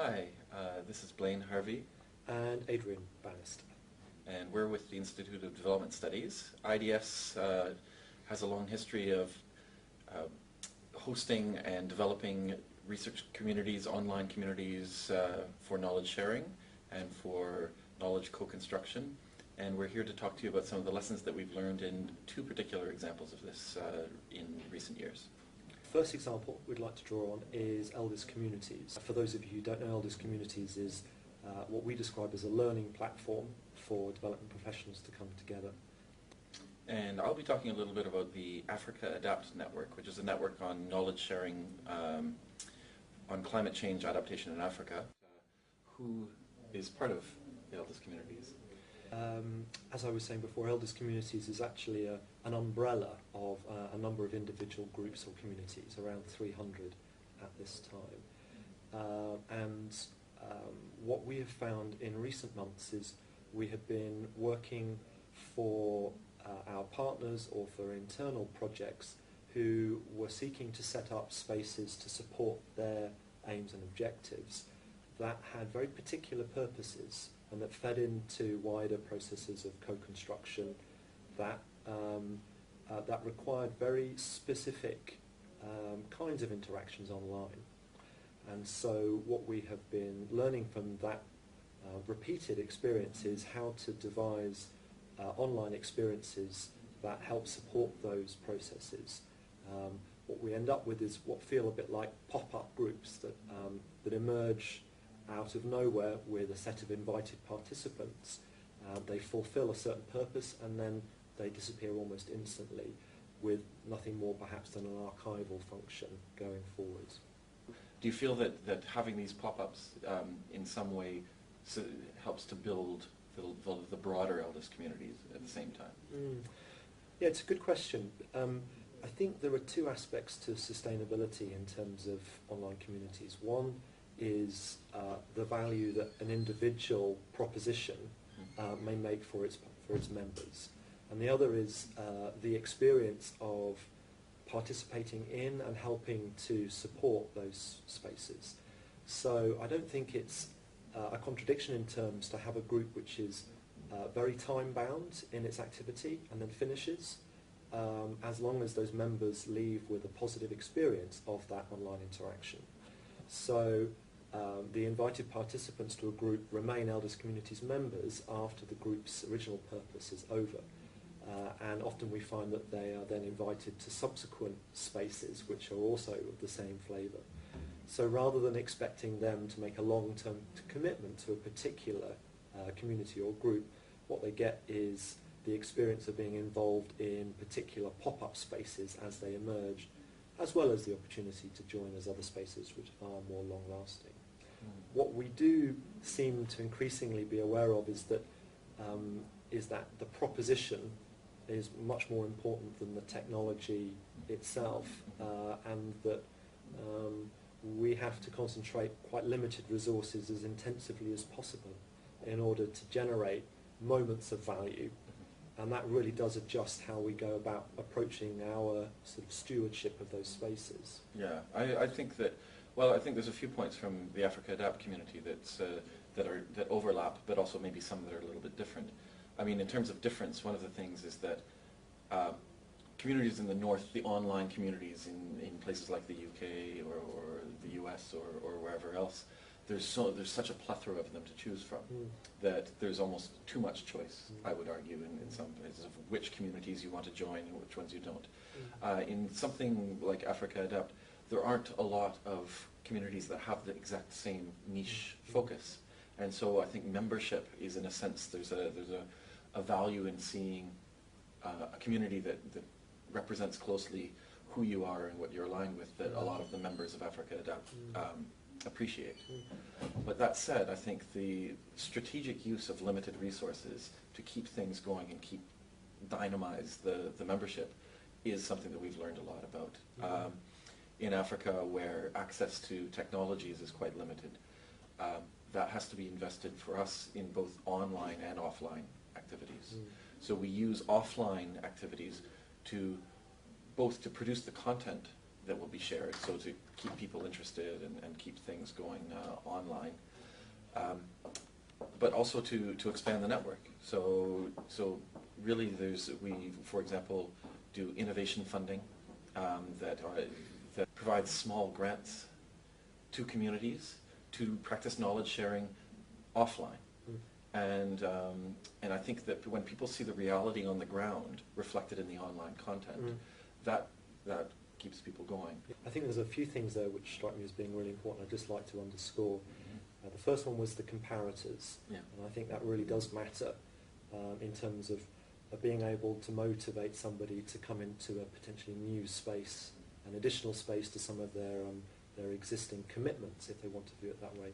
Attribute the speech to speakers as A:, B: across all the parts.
A: Hi, this is Blane Harvey.
B: And Adrian, Bannister.
A: And we're with the Institute of Development Studies. IDS has a long history of hosting and developing research communities, online communities for knowledge sharing and for knowledge co-construction. And we're here to talk to you about some of the lessons that we've learned in two particular examples of this in recent years.
B: First example we'd like to draw on is Eldis Communities. For those of you who don't know, Eldis Communities is what we describe as a learning platform for development professionals to come together.
A: And I'll be talking a little bit about the Africa Adapt Network, which is a network on knowledge sharing on climate change adaptation in Africa. Who is part of the Eldis Communities?
B: As I was saying before, Eldis Communities is actually an umbrella of a number of individual groups or communities, around 300 at this time. What we have found in recent months is we have been working for our partners or for internal projects who were seeking to set up spaces to support their aims and objectives that had very particular purposes and that fed into wider processes of co-construction that required very specific kinds of interactions online. And so what we have been learning from that repeated experience is how to devise online experiences that help support those processes. What we end up with is what feel a bit like pop-up groups that emerge out of nowhere with a set of invited participants. They fulfill a certain purpose and then they disappear almost instantly with nothing more perhaps than an archival function going forwards.
A: Do you feel that having these pop-ups in some way helps to build the broader Eldis communities at the same time?
B: Yeah, it's a good question. I think there are two aspects to sustainability in terms of online communities. One is the value that an individual proposition may make for its members. And the other is the experience of participating in and helping to support those spaces. So I don't think it's a contradiction in terms to have a group which is very time-bound in its activity and then finishes, as long as those members leave with a positive experience of that online interaction. So the invited participants to a group remain Eldis Communities members after the group's original purpose is over. And often we find that they are then invited to subsequent spaces which are also of the same flavour. So rather than expecting them to make a long-term commitment to a particular community or group, what they get is the experience of being involved in particular pop-up spaces as they emerge, as well as the opportunity to join as other spaces which are more long-lasting. What we do seem to increasingly be aware of is that the proposition is much more important than the technology itself, and that we have to concentrate quite limited resources as intensively as possible in order to generate moments of value. And that really does adjust how we go about approaching our sort of stewardship of those spaces.
A: Yeah, I think that, well, I think there's a few points from the Africa Adapt community that overlap, but also maybe some that are a little bit different. I mean, in terms of difference, one of the things is that communities in the north, the online communities in places like the UK or the US or wherever else, there's such a plethora of them to choose from that there's almost too much choice, I would argue, in some places of which communities you want to join and which ones you don't. In something like Africa Adapt, there aren't a lot of communities that have the exact same niche focus. And so I think membership is, in a sense, there's a value in seeing a community that represents closely who you are and what you're aligned with that a lot of the members of Africa Adapt appreciate. But that said, I think the strategic use of limited resources to keep things going and keep dynamize the membership is something that we've learned a lot about. In Africa, where access to technologies is quite limited, that has to be invested for us in both online and offline activities. So we use offline activities to both to produce the content that will be shared, so to keep people interested and keep things going online. But also to expand the network. So really we, for example, do innovation funding that provides small grants to communities to practice knowledge sharing offline. And I think that when people see the reality on the ground reflected in the online content, that keeps people going.
B: I think there's a few things there which strike me as being really important. I'd just like to underscore. The first one was the comparators, and I think that really does matter in terms of being able to motivate somebody to come into a potentially new space, an additional space to some of their existing commitments, if they want to view it that way.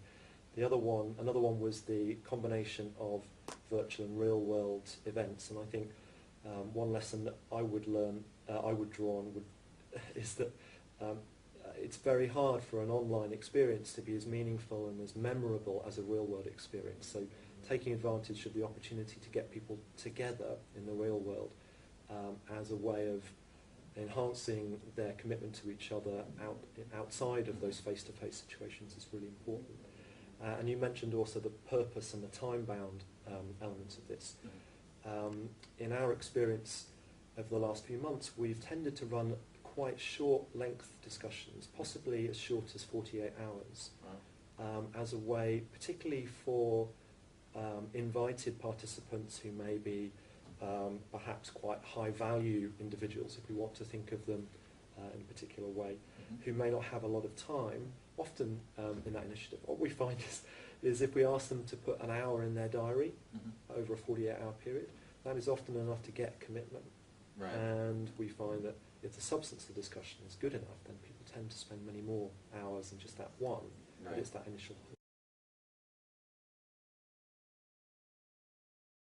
B: Another one was the combination of virtual and real world events, and I think one lesson that I would draw on is that it's very hard for an online experience to be as meaningful and as memorable as a real world experience. So taking advantage of the opportunity to get people together in the real world as a way of enhancing their commitment to each other outside of those face-to-face situations is really important. And you mentioned also the purpose and the time-bound elements of this. In our experience over the last few months, we've tended to run quite short-length discussions, possibly as short as 48 hours, as a way, particularly for invited participants who may be perhaps quite high-value individuals, if we want to think of them in a particular way, who may not have a lot of time. Often in that initiative, what we find is if we ask them to put an hour in their diary over a 48-hour period, that is often enough to get commitment.
A: Right.
B: And we find that if the substance of the discussion is good enough, then people tend to spend many more hours than just that one. Right. But it's that initial